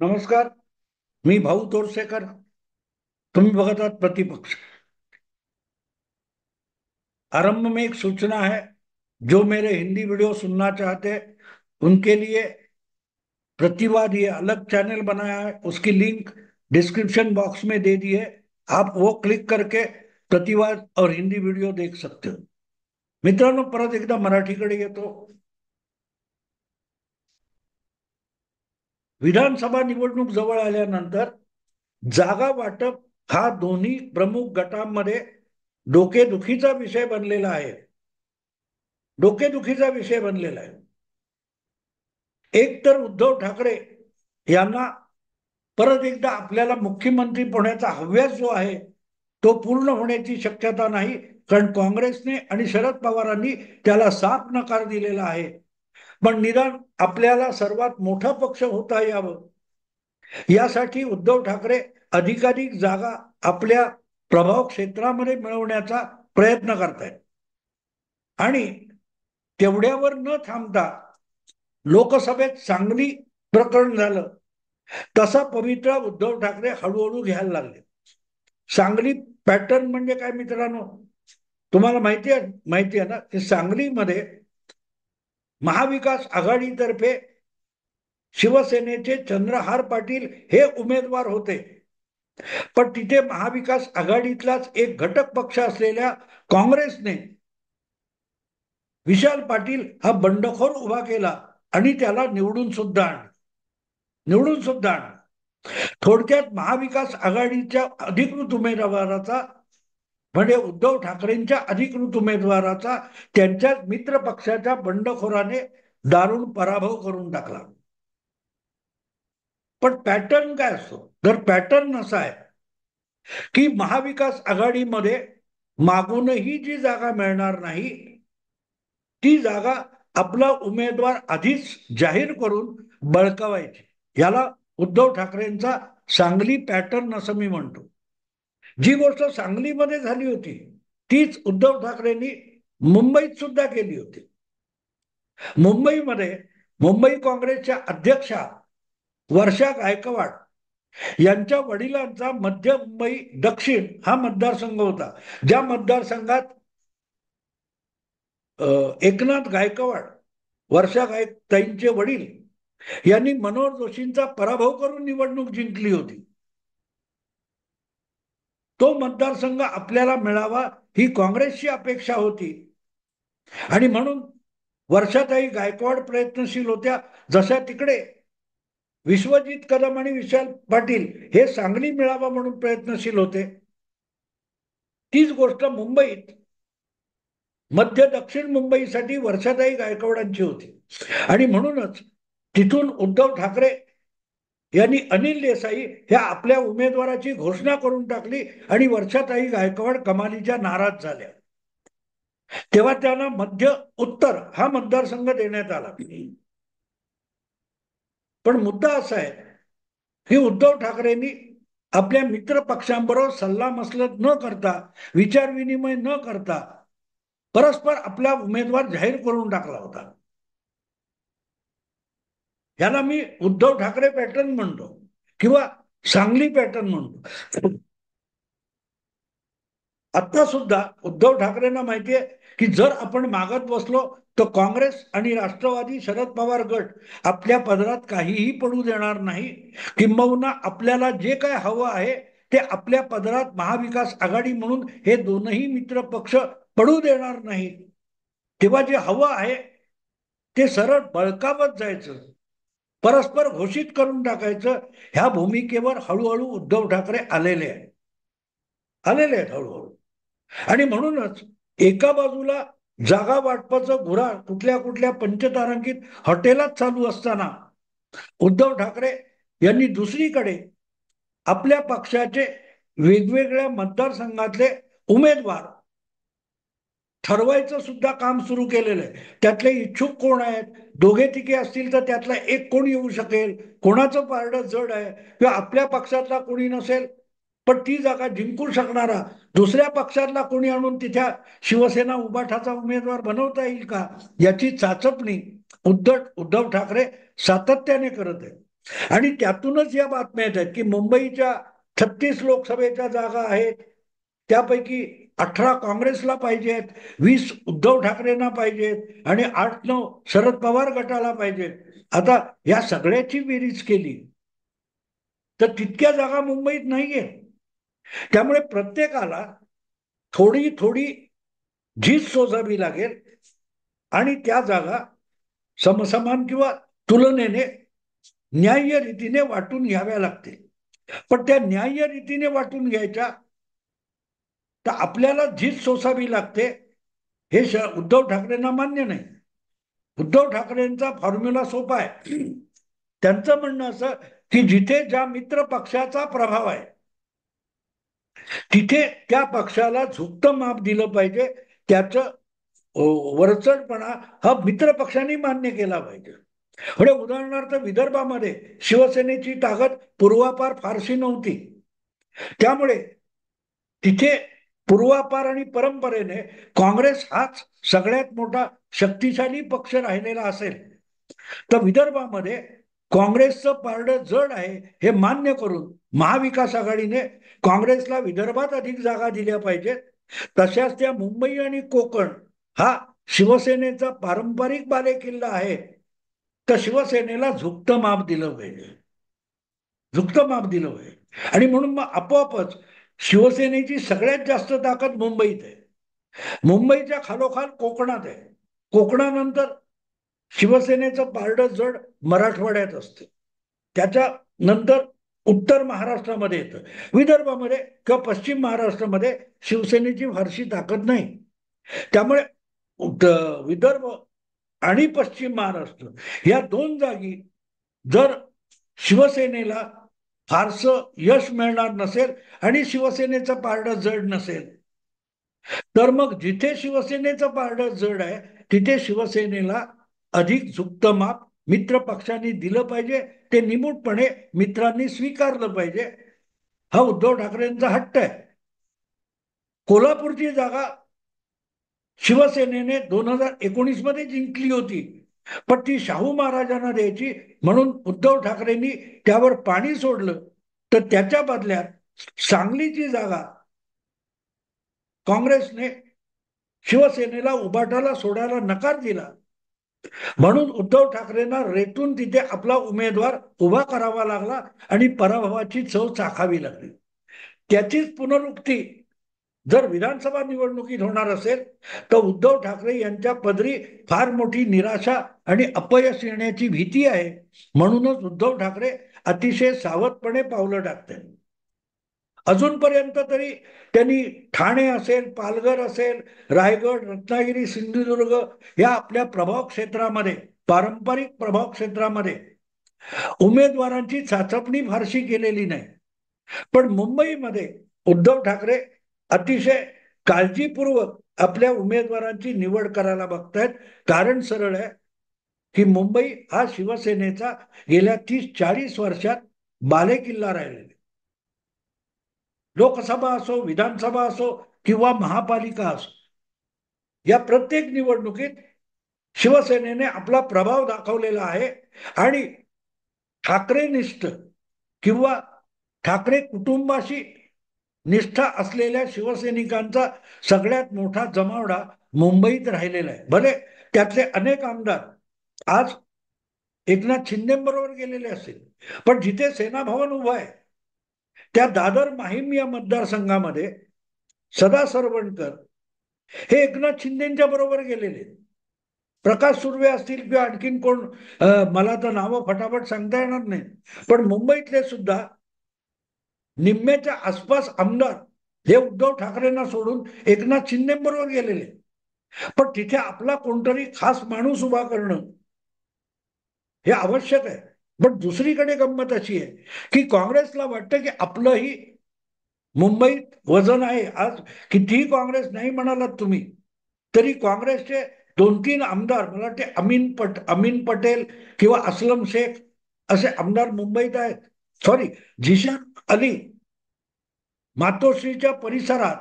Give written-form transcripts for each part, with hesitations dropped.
नमस्कार. मी भाऊ तोरसेकर. तुम्ही बघत आहात प्रतिपक्ष. आरंभ में एक सूचना है, जो मेरे हिंदी वीडियो सुनना चाहते हैं उनके लिए प्रतिवाद ये अलग चैनल बनाया है, उसकी लिंक डिस्क्रिप्शन बॉक्स में दे दी है. आप वो क्लिक करके प्रतिवाद और हिंदी व्हिडिओ देख सकते हो. मित्रांनो, परत एकदा मराठीकडे येतो. विधानसभा निवडणूक जवळ आल्यानंतर जागा वाटप हा दोन्ही प्रमुख गटांमध्ये डोकेदुखीचा विषय बनलेला आहे. डोकेदुखीचा विषय बनलेला आहे. एक तर उद्धव ठाकरे यांना परत एकदा आपल्याला मुख्यमंत्री होण्याचा हव्यास जो आहे तो पूर्ण होण्याची शक्यता नाही, कारण काँग्रेसने आणि शरद पवारांनी त्याला साफ नकार दिलेला आहे. पण निदान आपल्याला सर्वात मोठा पक्ष होता यावं यासाठी उद्धव ठाकरे अधिकाधिक जागा आपल्या प्रभाव क्षेत्रामध्ये मिळवण्याचा प्रयत्न करतायत. आणि तेवढ्यावर न थांबता लोकसभेत सांगली प्रकरण झालं तसा पवित्रा उद्धव ठाकरे हळूहळू घ्यायला लागले. सांगली पॅटर्न म्हणजे काय मित्रांनो, तुम्हाला माहिती आहे ना की सांगलीमध्ये महाविकास आघाडीतर्फे शिवसेनेचे चंद्रहार पाटील हे उमेदवार होते. पण तिथे महाविकास आघाडीतलाच एक घटक पक्ष असलेल्या काँग्रेसने विशाल पाटील हा बंडखोर उभा केला आणि त्याला निवडून सुद्धा आणलं. थोडक्यात महाविकास आघाडीच्या अधिकृत उमेदवाराचा म्हणजे उद्धव ठाकरेंच्या अधिकृत उमेदवाराचा त्यांच्या मित्र पक्षाच्या बंडखोराने दारुण पराभव करून टाकला. पण पॅटर्न काय असतो, तर पॅटर्न असा आहे की महाविकास आघाडीमध्ये मागूनही जी जागा मिळणार नाही ती जागा आपला उमेदवार आधीच जाहीर करून बळकावायची. याला उद्धव ठाकरेंचा सांगली पॅटर्न असं मी म्हणतो. जी गोष्ट सांगलीमध्ये झाली होती तीच उद्धव ठाकरेंनी मुंबईत सुद्धा केली होती. मुंबईमध्ये मुंबई काँग्रेसच्या अध्यक्षा वर्षा गायकवाड यांच्या वडिलांचा मध्य मुंबई दक्षिण हा मतदारसंघ होता, ज्या मतदारसंघात एकनाथ गायकवाड वर्षा ताईंचे वडील यांनी मनोहर जोशींचा पराभव करून निवडणूक जिंकली होती. तो मतदारसंघ आपल्याला मिळावा ही काँग्रेसची अपेक्षा होती आणि म्हणून वर्षाताई गायकवाड प्रयत्नशील होत्या. जशा तिकडे विश्वजित कदम आणि विशाल पाटील हे सांगली मिळावा म्हणून प्रयत्नशील होते, तीच गोष्ट मुंबईत मध्य दक्षिण मुंबईसाठी वर्षाताई गायकवाडांची होती. आणि म्हणूनच तिथून उद्धव ठाकरे यांनी अनिल देसाई ह्या आपल्या उमेदवाराची घोषणा करून टाकली आणि वर्षाताई गायकवाड कमालीच्या नाराज झाल्या. तेव्हा त्यांना मध्य उत्तर हा मतदारसंघ देण्यात आला. पण मुद्दा असा आहे की उद्धव ठाकरेंनी आपल्या मित्र पक्षांबरोबर सल्लामसलत न करता, विचारविनिमय न करता परस्पर आपला उमेदवार जाहीर करून टाकला होता. याला मी उद्धव ठाकरे पॅटर्न म्हणतो किंवा सांगली पॅटर्न म्हणतो. आता सुद्धा उद्धव ठाकरेंना माहितीये की जर आपण मागत बसलो तर काँग्रेस आणि राष्ट्रवादी शरद पवार गट आपल्या पदरात काहीही पडू देणार नाही. किंबहुना आपल्याला जे काय हवं आहे ते आपल्या पदरात महाविकास आघाडी म्हणून हे दोनही मित्र पक्ष पडू देणार नाही. तेव्हा जे हवं आहे ते सरळ बळकावत जायचं, परस्पर घोषित करून टाकायचं. ह्या भूमिकेवर हळूहळू उद्धव ठाकरे आलेले आहेत हळूहळू. आणि म्हणूनच एका बाजूला जागा वाटपाचं घोळा कुठल्या कुठल्या पंचतारांकित हॉटेलात चालू असताना उद्धव ठाकरे यांनी दुसरीकडे आपल्या पक्षाचे वेगवेगळ्या मतदारसंघातले उमेदवार ठरवायचं सुद्धा काम सुरू केलेलं आहे. त्यातले इच्छुक कोण आहेत, दोघे तिघे असतील तर त्यातला एक कोण येऊ शकेल, कोणाचं पारडं जड आहे किंवा आपल्या पक्षातला कोणी नसेल पण ती जागा जिंकू शकणारा दुसऱ्या पक्षातला कोणी आणून तिथे शिवसेना उबाठाचा उमेदवार बनवता येईल का याची चाचपणी उद्धव ठाकरे सातत्याने करत आहेत. आणि त्यातूनच या बातम्या येत आहेत की मुंबईच्या 36 लोकसभेच्या जागा आहेत, त्यापैकी 18 काँग्रेसला पाहिजेत, 20 उद्धव ठाकरेंना पाहिजेत आणि 8-9 शरद पवार गटाला पाहिजेत. आता या सगळ्याची बेरीज केली तर तितक्या जागा मुंबईत नाहीये. त्यामुळे प्रत्येकाला थोडी थोडी झीज सोसावी लागेल आणि त्या जागा समसमान किंवा तुलनेने न्याय्य रीतीने वाटून घ्याव्या लागतील. पण त्या न्याय्य रीतीने वाटून घ्यायच्या तर आपल्याला झीज सोसावी लागते, हे उद्धव ठाकरेंना मान्य नाही. उद्धव ठाकरेंचा फॉर्म्युला सोपा आहे. त्यांचं म्हणणं असं की जिथे ज्या मित्र पक्षाचा प्रभाव आहे तिथे त्या पक्षाला झुकतं माप दिलं पाहिजे, त्याचं वरचढपणा हा मित्र पक्षांनी मान्य केला पाहिजे. म्हणजे उदाहरणार्थ विदर्भामध्ये शिवसेनेची ताकद पूर्वापार फारशी नव्हती, त्यामुळे तिथे पूर्वापार आणि परंपरेने काँग्रेस हाच सगळ्यात मोठा शक्तिशाली पक्ष राहिलेला असेल, तर विदर्भामध्ये काँग्रेसचं पारडं जड आहे हे मान्य करून महाविकास आघाडीने काँग्रेसला विदर्भात अधिक जागा दिल्या पाहिजेत. तशाच त्या मुंबई आणि कोकण हा शिवसेनेचा पारंपरिक बालेकिल्ला आहे, तर शिवसेनेला झुकतं माप दिलं पाहिजे, झुकतं माप दिलं पाहिजे. आणि म्हणून मग आपोआपच शिवसेनेची सगळ्यात जास्त ताकद मुंबईत आहे, मुंबईच्या खालोखाल कोकणात आहे, कोकणानंतर शिवसेनेचं पारडं जड मराठवाड्यात असते, त्याच्या नंतर उत्तर महाराष्ट्रामध्ये येतं, विदर्भामध्ये किंवा पश्चिम महाराष्ट्रामध्ये शिवसेनेची फारशी ताकद नाही. त्यामुळे विदर्भ आणि पश्चिम महाराष्ट्र या दोन जागी जर शिवसेनेला फारसं यश मिळणार नसेल आणि शिवसेनेचं पारडं जड नसेल, तर मग जिथे शिवसेनेचं पारडं जड आहे तिथे शिवसेनेला अधिक झुकतं माप मित्र पक्षांनी दिलं पाहिजे, ते निमूटपणे मित्रांनी स्वीकारलं पाहिजे. हा उद्धव ठाकरेंचा हट्ट आहे. कोल्हापूरची जागा शिवसेनेने 2019 मध्ये जिंकली होती, पण ती शाहू महाराजांना द्यायची म्हणून उद्धव ठाकरेंनी त्यावर पाणी सोडलं, तर त्याच्या बदल्यात सांगलीची जागा काँग्रेसने शिवसेनेला उभाटाला सोडायला नकार दिला, म्हणून उद्धव ठाकरेंना रेटून तिथे आपला उमेदवार उभा करावा लागला आणि पराभवाची चव चाखावी लागली. त्याचीच पुनरुक्ती जर विधानसभा निवडणुकीत होणार असेल तर उद्धव ठाकरे यांच्या पदरी फार मोठी निराशा आणि अपयश येण्याची भीती आहे. म्हणूनच उद्धव ठाकरे अतिशय सावधपणे पावलं टाकते. अजूनपर्यंत तरी त्यांनी ठाणे असेल, पालघर असेल, रायगड, रत्नागिरी, सिंधुदुर्ग या आपल्या प्रभाव क्षेत्रामध्ये, पारंपरिक प्रभाव क्षेत्रामध्ये उमेदवारांची चाचपणी फारशी केलेली नाही. पण मुंबईमध्ये उद्धव ठाकरे अतिशय काळजीपूर्वक आपल्या उमेदवारांची निवड करायला बघतायत. कारण सरळ आहे की मुंबई हा शिवसेनेचा गेल्या 30-40 वर्षात बालेकिल्ला राहिलेला. लोकसभा असो, विधानसभा असो किंवा महापालिका असो, या प्रत्येक निवडणुकीत शिवसेनेने आपला प्रभाव दाखवलेला आहे आणि ठाकरेनिष्ठ किंवा ठाकरे कुटुंबाशी निष्ठा असलेल्या शिवसैनिकांचा सगळ्यात मोठा जमावडा मुंबईत राहिलेला आहे. भले त्यातले अनेक आमदार आज एकनाथ शिंदेबरोबर गेलेले असतील, पण जिथे सेना भवन उभं आहे त्या दादर माहीम या मतदारसंघामध्ये सदा सरवणकर हे एकनाथ शिंदेच्या बरोबर गेलेले. प्रकाश सुर्वे असतील किंवा आणखीन कोण, मला तर नावं फटाफट सांगता येणार नाही, पण मुंबईतले सुद्धा निम्म्याच्या आसपास आमदार हे उद्धव ठाकरेंना सोडून एकनाथ शिंदेबरोबर गेलेले. पण तिथे आपला कोणतरी खास माणूस उभा करणं हे आवश्यक आहे. पण दुसरीकडे गंमत अशी आहे की काँग्रेसला वाटतं की आपलंही मुंबईत वजन आहे. आज कितीही काँग्रेस नाही म्हणालात तुम्ही तरी काँग्रेसचे 2-3 आमदार, मला वाटते अमीन पटेल किंवा असलम शेख असे आमदार मुंबईत आहेत. सॉरी, झिशान अली, मातोश्रीच्या परिसरात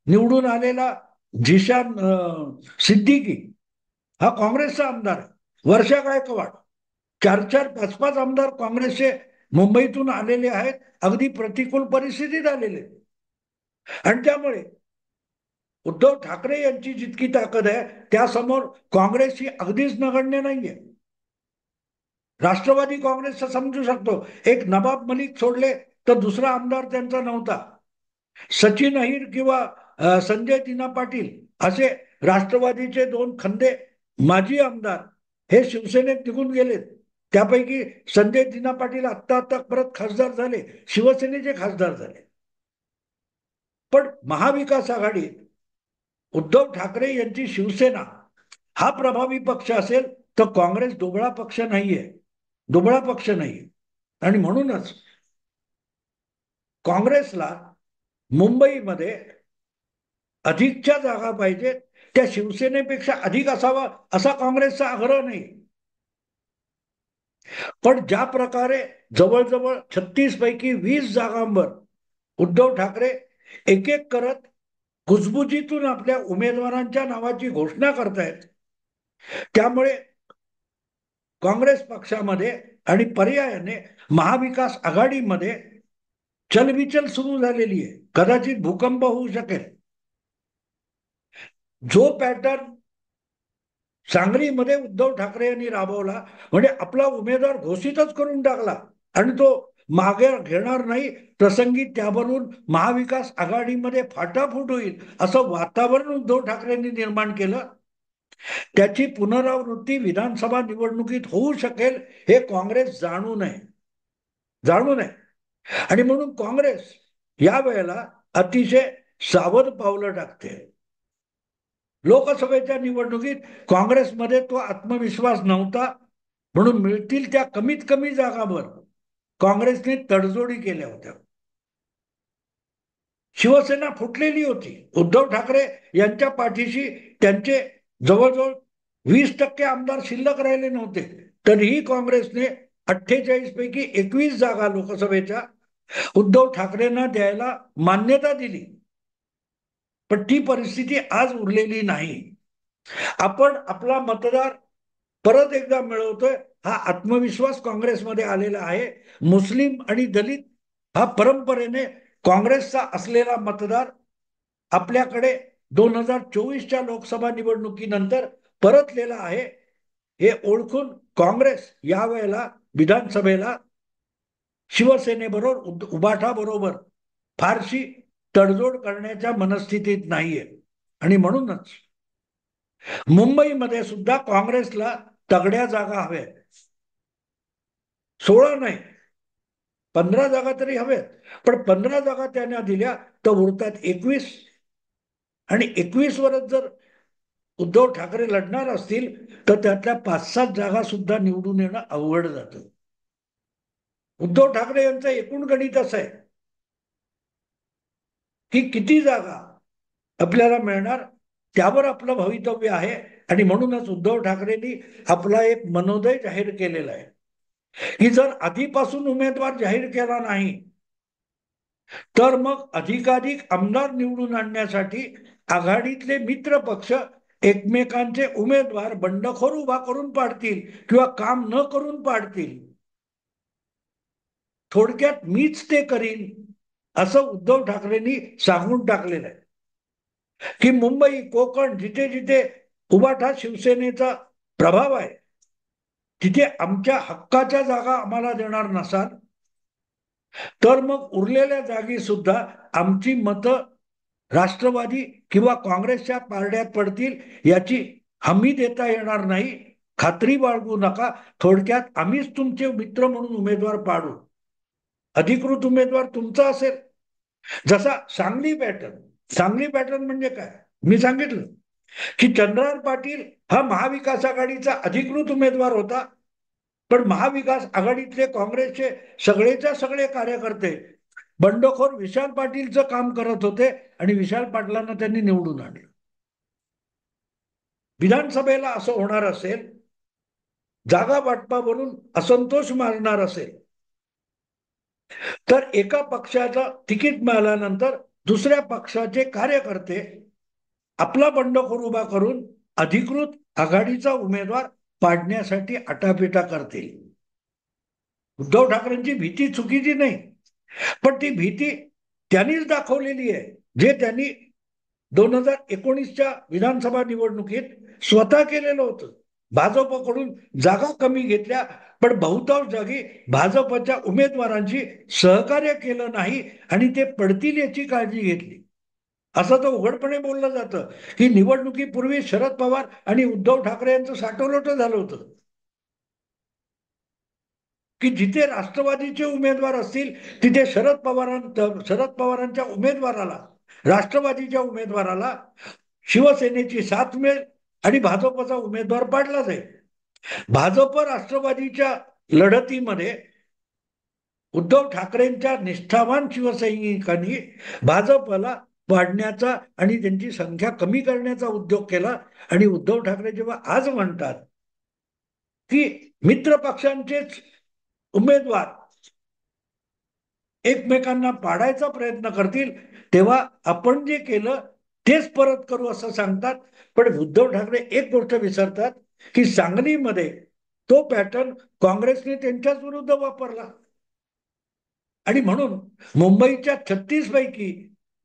निवडून आलेला झिशान सिद्दीकी हा काँग्रेसचा आमदार आहे. वर्षा गायकवाड 4-4, 5-5 आमदार काँग्रेसचे मुंबईतून आलेले आहेत, अगदी प्रतिकूल परिस्थितीत आलेले. आणि त्यामुळे उद्धव ठाकरे यांची जितकी ताकद आहे त्यासमोर काँग्रेस ही अगदीच नगण्य नाहीये. राष्ट्रवादी काँग्रेसचा समजू शकतो, एक नवाब मलिक सोडले तर दुसरा आमदार त्यांचा नव्हता. सचिन अहिर किंवा संजय दिना पाटील असे राष्ट्रवादीचे 2 खंदे माजी आमदार हे शिवसेनेत निघून गेलेत. त्यापैकी संजय दिना पाटील आत्ता परत खासदार झाले, शिवसेनेचे खासदार झाले. पण महाविकास आघाडीत उद्धव ठाकरे यांची शिवसेना हा प्रभावी पक्ष असेल तर काँग्रेस दुबळा पक्ष नाहीये, दुबळा पक्ष नाहीये. आणि म्हणूनच काँग्रेसला मुंबईमध्ये अधिकच्या जागा पाहिजेत, त्या शिवसेनेपेक्षा अधिक असावा असा काँग्रेसचा आग्रह नाही. पण ज्या प्रकारे जवळजवळ 36 पैकी 20 जागांवर उद्धव ठाकरे एक एक करत कुजबुजीतून आपल्या उमेदवारांच्या नावाची घोषणा करतायत, त्यामुळे काँग्रेस पक्षामध्ये आणि पर्यायाने महाविकास आघाडीमध्ये चलबिचल सुरू झालेली आहे. कदाचित भूकंप होऊ शकेल. जो पॅटर्न सांगलीमध्ये उद्धव ठाकरे यांनी राबवला, म्हणजे आपला उमेदवार घोषितच करून टाकला आणि तो मागे घेणार नाही, प्रसंगी त्यावरून महाविकास आघाडीमध्ये फाटाफूट होईल असं वातावरण उद्धव ठाकरेंनी निर्माण केलं. त्याची पुनरावृत्ती विधानसभा निवडणुकीत होऊ शकेल हे काँग्रेस जाणू नये. आणि म्हणून काँग्रेस या वेळेला अतिशय सावध पावलं टाकते. लोकसभेच्या निवडणुकीत काँग्रेसमध्ये तो आत्मविश्वास नव्हता, म्हणून मिळतील त्या कमीत कमी जागांवर काँग्रेसने तडजोडी केल्या होत्या. शिवसेना फुटलेली होती. उद्धव ठाकरे यांच्या पाठीशी त्यांचे जवळजवळ 20% आमदार शिल्लक राहिले नव्हते, तरीही काँग्रेसने 48 पैकी 21 जागा लोकसभेच्या उद्धव ठाकरेंना द्यायला मान्यता दिली. पण ती परिस्थिती आज उरलेली नाही. आपण आपला मतदार परत एकदा मिळवतोय हा आत्मविश्वास काँग्रेसमध्ये आलेला आहे. मुस्लिम आणि दलित हा परंपरेने काँग्रेसचा असलेला मतदार आपल्याकडे 2024च्या लोकसभा निवडणुकीनंतर परतलेला आहे. हे ओळखून काँग्रेस यावेळेला विधानसभेला शिवसेनेबरोबर उबाठाबरोबर फारशी तडजोड करण्याच्या मनस्थितीत नाहीये. आणि म्हणूनच मुंबईमध्ये सुद्धा काँग्रेसला तगड्या जागा हव्या. 16 नाही, 15 जागा तरी हव्यात. पण 15 जागा त्यांना दिल्या तर उरतात 21. आणि 21 वरच जर उद्धव ठाकरे लढणार असतील तर त्यातल्या 5-7 जागा सुद्धा निवडून येणं अवघड जातं. उद्धव ठाकरे यांचं एकूण गणित असं आहे की किती जागा आपल्याला मिळणार त्यावर आपलं भवितव्य आहे. आणि म्हणूनच उद्धव ठाकरेंनी आपला एक मनोदय जाहीर केलेला आहे की जर आधीपासून उमेदवार जाहीर केला नाही तर मग अधिकाधिक आमदार निवडून आणण्यासाठी आघाडीतले मित्र पक्ष एकमेकांचे उमेदवार बंडखोर उभा करून पाडतील किंवा काम न करून पाडतील. थोडक्यात मीच ते करीन असं उद्धव ठाकरेंनी सांगून टाकलेलं आहे की मुंबई, कोकण जिथे जिथे उबाठा शिवसेनेचा प्रभाव आहे तिथे आमच्या हक्काच्या जागा आम्हाला देणार नसाल तर मग उरलेल्या जागी सुद्धा आमची मतं राष्ट्रवादी किंवा काँग्रेसच्या पारड्यात पडतील याची हमी देता येणार नाही. खात्री बाळगू नका. थोडक्यात आम्हीच तुमचे मित्र म्हणून उमेदवार पाडू. अधिकृत उमेदवार तुमचा असेल. जसा सांगली पॅटर्न म्हणजे काय मी सांगितलं की चंद्रहार पाटील हा महाविकास आघाडीचा अधिकृत उमेदवार होता, पण महाविकास आघाडीतले काँग्रेसचे सगळेच्या सगळे कार्यकर्ते बंडखोर विशाल पाटीलचं काम करत होते आणि विशाल पाटलांना त्यांनी निवडून आणलं. विधानसभेला असं होणार असेल, जागा वाटपावरून असंतोष मारणार असेल तर एका पक्षाचा तिकीट मिळाल्यानंतर दुसऱ्या पक्षाचे कार्यकर्ते आपला बंडखोर उभा करून अधिकृत आघाडीचा उमेदवार पाडण्यासाठी आटापिटा करतील. उद्धव ठाकरेंची भीती चुकीची नाही, पण ती भीती त्यांनीच दाखवलेली आहे, जे त्यांनी 2019च्या विधानसभा निवडणुकीत स्वतः केलेलं होतं. भाजपकडून जागा कमी घेतल्या, पण बहुतांश जागी भाजपच्या उमेदवारांची सहकार्य केलं नाही आणि ते पडतील याची काळजी घेतली. असं तर उघडपणे बोललं जातं की निवडणुकीपूर्वी शरद पवार आणि उद्धव ठाकरे यांचं साठवलोट झालं होतं, की जिथे राष्ट्रवादीचे उमेदवार असतील तिथे शरद पवारांच्या उमेदवाराला, राष्ट्रवादीच्या उमेदवाराला शिवसेनेची साथ मिळेल आणि भाजपचा उमेदवार पाडला जाईल. भाजप राष्ट्रवादीच्या लढतीमध्ये उद्धव ठाकरेंच्या निष्ठावान शिवसैनिकांनी भाजपला पाडण्याचा आणि त्यांची संख्या कमी करण्याचा उद्योग केला. आणि उद्धव ठाकरे जेव्हा आज म्हणतात की मित्र पक्षांचेच उमेदवार एकमेकांना पाडायचा प्रयत्न करतील, तेव्हा आपण जे केलं तेच परत करू असं सांगतात. पण उद्धव ठाकरे एक गोष्ट विसरतात की सांगलीमध्ये तो पॅटर्न काँग्रेसने त्यांच्याच विरुद्ध वापरला. आणि म्हणून मुंबईच्या 36 पैकी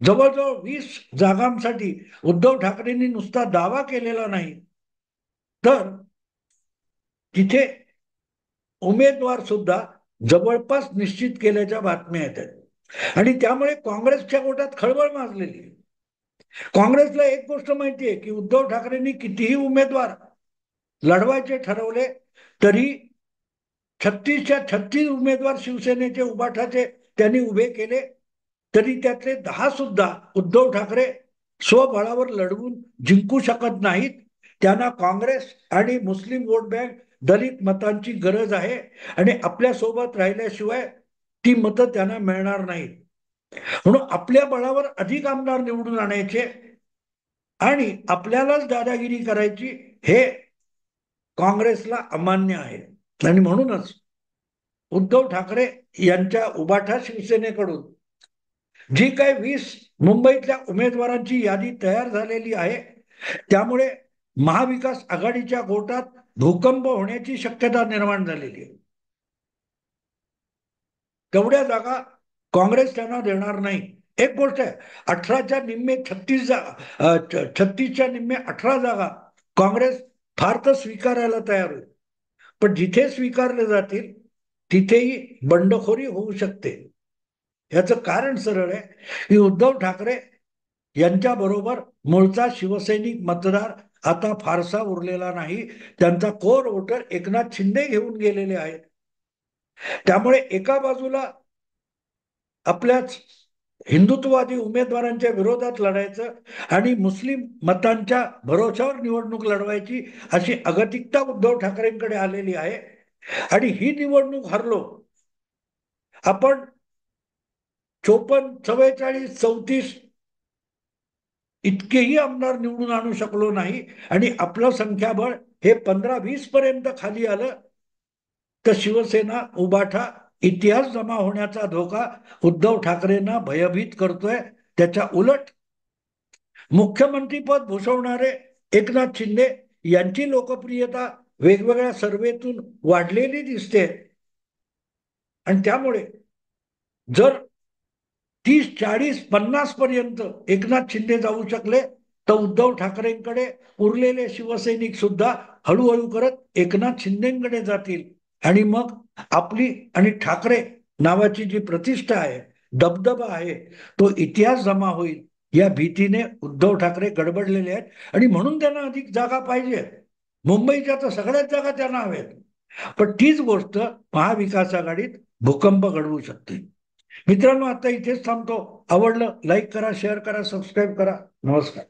जवळजवळ 20 जागांसाठी उद्धव ठाकरेंनी नुसता दावा केलेला नाही, तर तिथे उमेदवार सुद्धा जवळपास निश्चित केल्याच्या बातम्या येतात. आणि त्यामुळे काँग्रेसच्या गोटात खळबळ माजलेली. काँग्रेसला एक गोष्ट माहितीये की उद्धव ठाकरेंनी कितीही उमेदवार लढवायचे ठरवले तरी 36च्या 36 उमेदवार शिवसेनेचे उबाठाचे त्यांनी उभे केले, तरी त्यातले 10 सुद्धा उद्धव ठाकरे स्वबळावर लढवून जिंकू शकत नाहीत. त्यांना काँग्रेस आणि मुस्लिम वोट बँक, दलित मतांची गरज आहे आणि आपल्या सोबत राहिल्याशिवाय ती मतं त्यांना मिळणार नाहीत. म्हणून आपल्या बळावर अधिक आमदार निवडून आणायचे आणि आपल्यालाच दादागिरी करायची, हे काँग्रेसला अमान्य आहे. आणि म्हणूनच उद्धव ठाकरे यांच्या उबाठा शिवसेनेकडून जी काय 20 मुंबईतल्या उमेदवारांची यादी तयार झालेली आहे, त्यामुळे महाविकास आघाडीच्या गोटात भूकंप होण्याची शक्यता निर्माण झालेली आहे. तेवढ्या जागा काँग्रेस त्यांना देणार नाही. एक गोष्ट आहे, 18च्या निम्मे 36च्या निम्मे 18 जागा काँग्रेस फार तर स्वीकारायला तयार होईल, पण जिथे स्वीकारले जातील तिथेही बंडखोरी होऊ शकते. याचं कारण सरळ आहे की उद्धव ठाकरे यांच्या बरोबर मूळचा शिवसैनिक मतदार आता फारसा उरलेला नाही. त्यांचा कोर वोटर एकनाथ शिंदे घेऊन गेलेले आहेत. त्यामुळे एका बाजूला आपल्याच हिंदुत्ववादी उमेदवारांच्या विरोधात लढायचं आणि मुस्लिम मतांच्या भरोशावर निवडणूक लढवायची, अशी अगतिकता उद्धव ठाकरेंकडे आलेली आहे. आणि ही निवडणूक हरलो आपण 54, 44, 34 इतकेही आमदार निवडून आणू शकलो नाही आणि आपलं संख्याबळ हे 15-20 पर्यंत खाली आलं, तर शिवसेना उबाठा इतिहास जमा होण्याचा धोका उद्धव ठाकरेंना भयभीत करतोय. त्याच्या उलट मुख्यमंत्रीपद भूषवणारे एकनाथ शिंदे यांची लोकप्रियता वेगवेगळ्या सर्वेतून वाढलेली दिसते. आणि त्यामुळे जर 30, 40, 50 पर्यंत एकनाथ शिंदे जाऊ शकले, तर उद्धव ठाकरेंकडे उरलेले शिवसैनिक सुद्धा हळूहळू करत एकनाथ शिंदेकडे जातील आणि मग आपली आणि ठाकरे नावाची जी प्रतिष्ठा आहे, दबदबा आहे, तो इतिहास जमा होईल. या भीतीने उद्धव ठाकरे गडबडलेले आहेत आणि म्हणून त्यांना अधिक जागा पाहिजे. मुंबईच्या तर सगळ्याच जागा त्यांना हव्यात, पण तीच गोष्ट महाविकास आघाडीत भूकंप घडवू शकते. मित्रांनो, आता इथेच थांबतो. आवडलं लाईक करा, शेअर करा, सबस्क्राईब करा. नमस्कार.